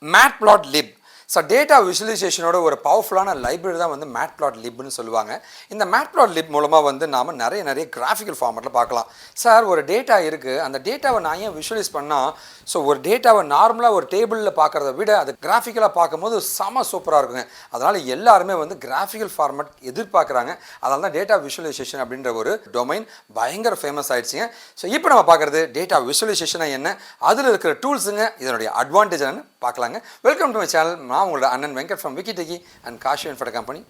Matplotlib. So data விஷுவலைசேஷனோட ஒரு பவர்ஃபுல்லான library தான் வந்து மேட்ப்ளாட்லிப்னு சொல்லுவாங்க. இந்த மேட்ப்ளாட்லிப் மூலமாக வந்து நாம் நிறைய கிராஃபிக்கல் ஃபார்மேட்டில் பார்க்கலாம். சார் ஒரு டேட்டா இருக்குது, அந்த டேட்டாவை நான் ஏன் விஷுவலைஸ் பண்ணால், ஸோ ஒரு டேட்டாவை நார்மலாக ஒரு டேபிளில் பார்க்குறத விட அது கிராஃபிக்கலாக பார்க்கும்போது செம சூப்பராக இருக்குங்க. அதனால் எல்லாருமே வந்து கிராஃபிக்கல் ஃபார்மேட் எதிர்பார்க்குறாங்க. அதனால தான் டேட்டா விஷுவலைசேஷன் அப்படின்ற ஒரு டொமைன் பயங்கர ஃபேமஸ் ஆகிடுச்சிங்க. ஸோ இப்போ நம்ம பார்க்குறது டேட்டா விஷுவலைசேஷனாக என்ன, அதில் இருக்கிற டூல்ஸுங்க, இதனுடைய அட்வான்டேஜ் என்னன்னு பார்க்கலாங்க. Welcome to my channel. நான் உங்களோட அண்ணன் Venkat from venkat.kaashiv InfoTech Company.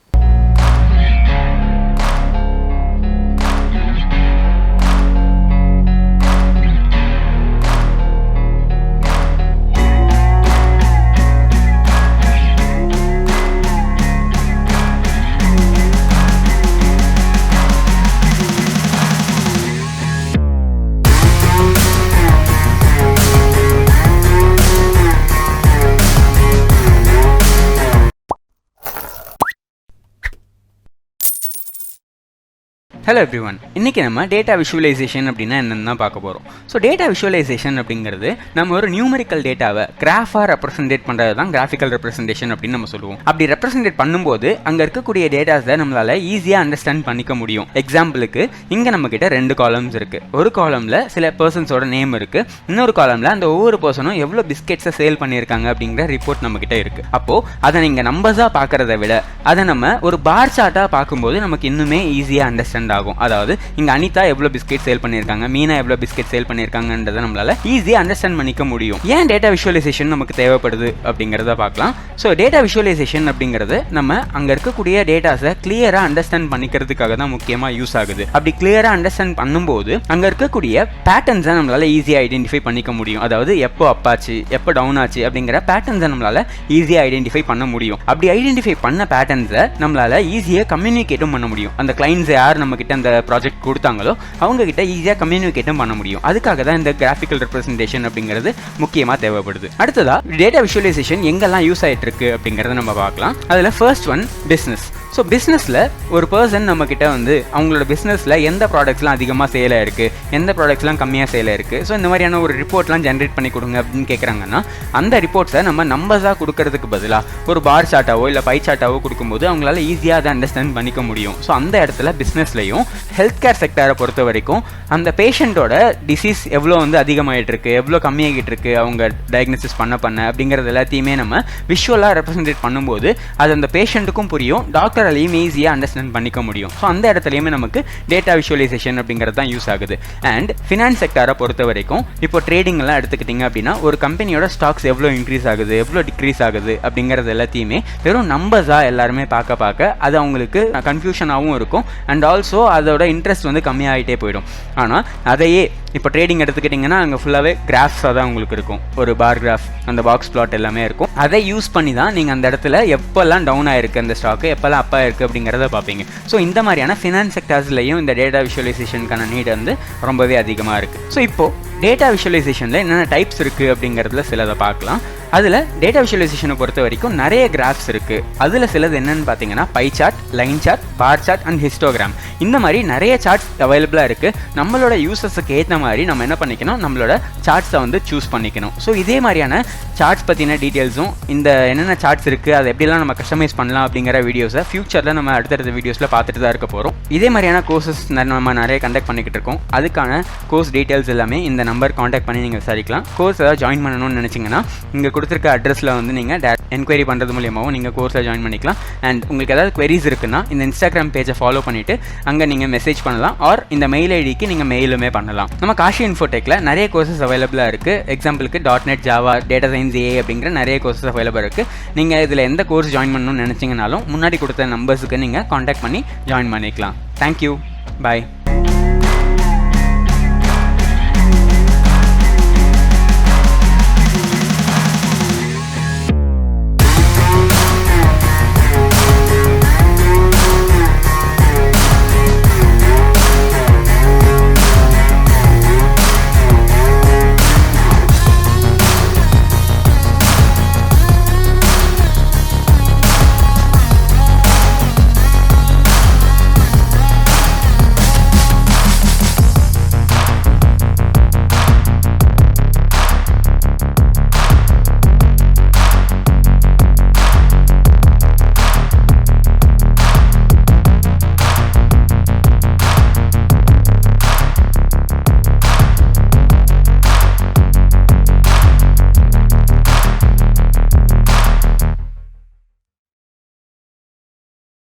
Hello everyone, இன்றைக்கி நம்ம டேட்டா விஷுவலைசேஷன் அப்படின்னா என்னென்னு தான் பார்க்க போகிறோம். ஸோ டேட்டா விஷுவலைசேஷன் அப்படிங்கிறது நம்ம ஒரு நியூமரிக்கல் டேட்டாவை கிராஃபாக ரெப்ரசன்டேட் பண்ணுறது தான் கிராஃபிக்கல் ரெப்ரசன்டேஷன் அப்படின்னு நம்ம சொல்லுவோம். அப்படி ரெப்ரசன்டேட் பண்ணும்போது அங்கே இருக்கக்கூடிய டேட்டாஸை நம்மளால் ஈஸியாக அண்டர்ஸ்டாண்ட் பண்ணிக்க முடியும். எக்ஸாம்பிளுக்கு இங்கே நம்மக்கிட்ட 2 காலம்ஸ் இருக்குது. ஒரு காலமில் சில பர்சன்ஸோட நேம் இருக்குது, இன்னொரு காலமில் அந்த ஒவ்வொரு பர்சனும் எவ்வளோ பிஸ்கெட்ஸை சேல் பண்ணியிருக்காங்க அப்படிங்கிற ரிப்போர்ட் நம்மக்கிட்ட இருக்குது. அப்போது அதை நீங்கள் நம்பர்ஸாக பார்க்குறத விட அதை நம்ம ஒரு பார் சார்ட்டாக பார்க்கும்போது நமக்கு இன்னுமே ஈஸியாக அண்டர்ஸ்டாண்ட் ஆகும். அதாவது இங்க அனிதா எவ்வளவு பிஸ்கெட் சேல் பண்ணிருக்காங்க, மீனா எவ்வளவு பிஸ்கெட் சேல் பண்ணிருக்காங்கன்றதை நம்மளால ஈஸியா அண்டர்ஸ்டாண்ட் பண்ணிக்க முடியும். ஏன் டேட்டா விஷுவலைசேஷன் நமக்கு தேவைப்படுது அப்படிங்கறத பார்க்கலாம். ஸோ டேட்டா விஷுவலைசேஷன் அப்படிங்கிறது நம்ம அங்க இருக்கக்கூடிய டேட்டாஸை கிளியரா அண்டர்ஸ்டாண்ட் பண்ணிக்கிறதுக்காக தான் முக்கியமா யூஸ் ஆகுது. அப்படி கிளியரா அண்டர்ஸ்டாண்ட் பண்ணும்போது அங்க இருக்கக்கூடிய பேட்டர்ன்ஸை நம்மளால ஈஸியா ஐடென்டிஃபை பண்ணிக்க முடியும். அதாவது எப்போ அப் ஆச்சு, எப்போ டவுன் ஆச்சு அப்படிங்கிற பேட்டர்ன்ஸை நம்மளால ஈஸியா ஐடென்டிஃபை பண்ண முடியும். அப்படி ஐடென்டிஃபை பண்ண பேட்டர்ன்ஸை நம்மளால ஈஸியா கம்யூனிகேட்டும் பண்ண முடியும். அந்த கிளைண்ட்ஸ் யார் நம்ம கிட்ட அந்த ப்ராஜெக்ட் கொடுத்தாங்களோ அவங்க கிட்ட ஈஸியாக கம்யூனிகேட்டும் பண்ண முடியும். அதுக்காக தான் இந்த கிராஃபிக்கல் ரெப்ரசன்டேஷன் அப்படிங்கிறது முக்கியமாக தேவைப்படுது. அடுத்ததா டேட்டா விஷுவலைசேஷன் எங்கெல்லாம் யூஸ் ஆகிட்டு இருக்கு அப்படிங்கிறத நம்ம பார்க்கலாம். அதில் ஃபர்ஸ்ட் ஒன் பிஸ்னஸ். ஸோ பிஸ்னஸில் ஒரு பர்சன் நம்மக்கிட்ட வந்து அவங்களோட பிஸ்னஸில் எந்த ப்ராடக்ட்ஸ்லாம் அதிகமாக சேலாக இருக்குது, எந்த ப்ராடக்ட்ஸ்லாம் கம்மியாக சேலாக இருக்குது, ஸோ இந்த மாதிரியான ஒரு ரிப்போர்ட்லாம் ஜென்ரேட் பண்ணி கொடுங்க அப்படின்னு கேட்குறாங்கன்னா அந்த ரிப்போர்ட்ஸை நம்ம நம்பர்ஸாக கொடுக்கறதுக்கு பதிலாக ஒரு பார் சார்ட்டாவோ இல்லை பை சார்ட்டாவோ கொடுக்கும்போது அவங்களால ஈஸியாக அதை அண்டர்ஸ்டாண்ட் பண்ணிக்க முடியும். ஸோ அந்த இடத்துல பிஸ்னஸ்லையும் ஹெல்த் கேர் செக்டரை பொறுத்த வரைக்கும் அந்த பேஷண்ட்டோட டிசீஸ் எவ்வளோ வந்து அதிகமாகிட்டு இருக்கு, எவ்வளோ கம்மியாகிட்டு இருக்கு அவங்க டயக்னோசிஸ் பண்ண அப்படிங்கிறது எல்லாத்தையுமே நம்ம விஷுவலாக ரெப்ரசன்டேட் பண்ணும்போது அது அந்த பேஷண்ட்டுக்கும் புரியும், டாக்டர் ஈஸியாக அண்டர்ஸ்டாண்ட் பண்ணிக்க முடியும். ஸோ அந்த இடத்துலையுமே நமக்கு டேட்டா விஷுவலைசேஷன் அப்படிங்கிறது தான் யூஸ் ஆகுது. அண்ட் ஃபினான்ஸ் செக்டாரை பொறுத்த வரைக்கும் இப்போ ட்ரேடிங் எல்லாம் எடுத்துக்கிட்டிங்க அப்படின்னா ஒரு கம்பெனியோட ஸ்டாக்ஸ் எவ்வளோ இன்க்ரீஸ் ஆகுது, எவ்வளோ டிக்ரீஸ் ஆகுது அப்படிங்கிறது எல்லாத்தையுமே வெறும் நம்பர்ஸாக எல்லாருமே பார்க்க அது அவங்களுக்கு கன்ஃபியூஷனாகவும் இருக்கும். அண்ட் ஆல்சோ அதோட இன்ட்ரெஸ்ட் வந்து கம்மியாகிட்டே போயிடும். ஆனால் அதையே இப்போ ட்ரேடிங் எடுத்துக்கிட்டிங்கன்னா அங்கே ஃபுல்லாகவே கிராஃப்ஸாக தான் உங்களுக்கு இருக்கும். ஒரு பார் கிராஃப், அந்த பாக்ஸ் பிளாட் எல்லாமே இருக்கும். அதை யூஸ் பண்ணி தான் நீங்கள் அந்த இடத்துல எப்போல்லாம் டவுன் ஆயிருக்கு அந்த ஸ்டாக்கு, எப்போல்லாம் அப் ஆயிருக்கு அப்படிங்கிறத பார்ப்பீங்க. ஸோ இந்த மாதிரியான ஃபினான்ஸ் செக்டர்ஸ்லையும் இந்த டேட்டா விஷுவலைசேஷனுக்கான நீட் வந்து ரொம்பவே அதிகமாக இருக்குது. ஸோ இப்போது டேட்டா விஷுவலைசேஷனில் என்னென்ன டைப்ஸ் இருக்குது அப்படிங்கிறதுல சிலதை பார்க்கலாம். அதில் டேட்டா விஷுவலைசேஷனை பொறுத்த வரைக்கும் நிறைய கிராஃப்ஸ் இருக்குது. அதில் சிலது என்னென்னு பார்த்தீங்கன்னா pie chart, line chart, bar chart and histogram. இந்த மாதிரி நிறைய சார்ட்ஸ் அவைலபிளாக இருக்குது. நம்மளோட யூசர்ஸுக்கு ஏற்ற மாதிரி நம்ம என்ன பண்ணிக்கணும், நம்மளோட சார்ட்ஸை வந்து சூஸ் பண்ணிக்கணும். ஸோ இதே மாதிரியான சார்ட்ஸ் பற்றின டீட்டெயில்ஸும் இந்த என்னென்ன சார்ட்ஸ் இருக்குது, அதை எப்படிலாம் நம்ம கஸ்டமைஸ் பண்ணலாம் அப்படிங்கிற வீடியோஸை ஃபியூச்சரில் நம்ம அடுத்தடுத்த வீடியோஸில் பார்த்துட்டு தான் இருக்க போகிறோம். இதே மாதிரியான கோர்சஸ் நம்ம நிறைய கண்டக்ட் பண்ணிக்கிட்டு இருக்கோம். அதுக்கான கோர்ஸ் டீட்டெயில்ஸ் எல்லாமே இந்த நம்பர் காண்டாக்ட் பண்ணி நீங்கள் விசாரிக்கலாம். கோர்ஸ் ஏதாவது ஜாயின் பண்ணணும்னு நினச்சிங்கன்னா இங்கே கொடுத்துருக்க அட்ரஸில் வந்து நீங்கள் என்கொயரி பண்ணுறது மூலியமாகவும் நீங்கள் கோர்ஸில் ஜாயின் பண்ணிக்கலாம். அண்ட் உங்களுக்கு ஏதாவது queries இருக்குன்னா இந்த இன்ஸ்டாகிராம் பேஜை ஃபாலோ பண்ணிவிட்டு அங்கே நீங்கள் மெசேஜ் பண்ணலாம். ஆர் இந்த மெயில் ஐடிக்கு நீங்கள் மெயிலுமே பண்ணலாம். நம்ம KaaShiv InfoTechல நிறைய கோர்சஸ் அவைலபிளாக இருக்குது. எக்ஸாம்பிளுக்கு .NET, Java, data science, AI அப்படிங்கிற நிறைய கோர்சஸ் அவைலபிளாக இருக்குது. நீங்கள் இதில் எந்த கோர்ஸ் ஜாயின் பண்ணணும்னு நினச்சிங்கனாலும் முன்னாடி கொடுத்த நம்பர்ஸுக்கு நீங்கள் காண்டாக்ட் பண்ணி ஜாயின் பண்ணிக்கலாம். தேங்க்யூ, பாய்.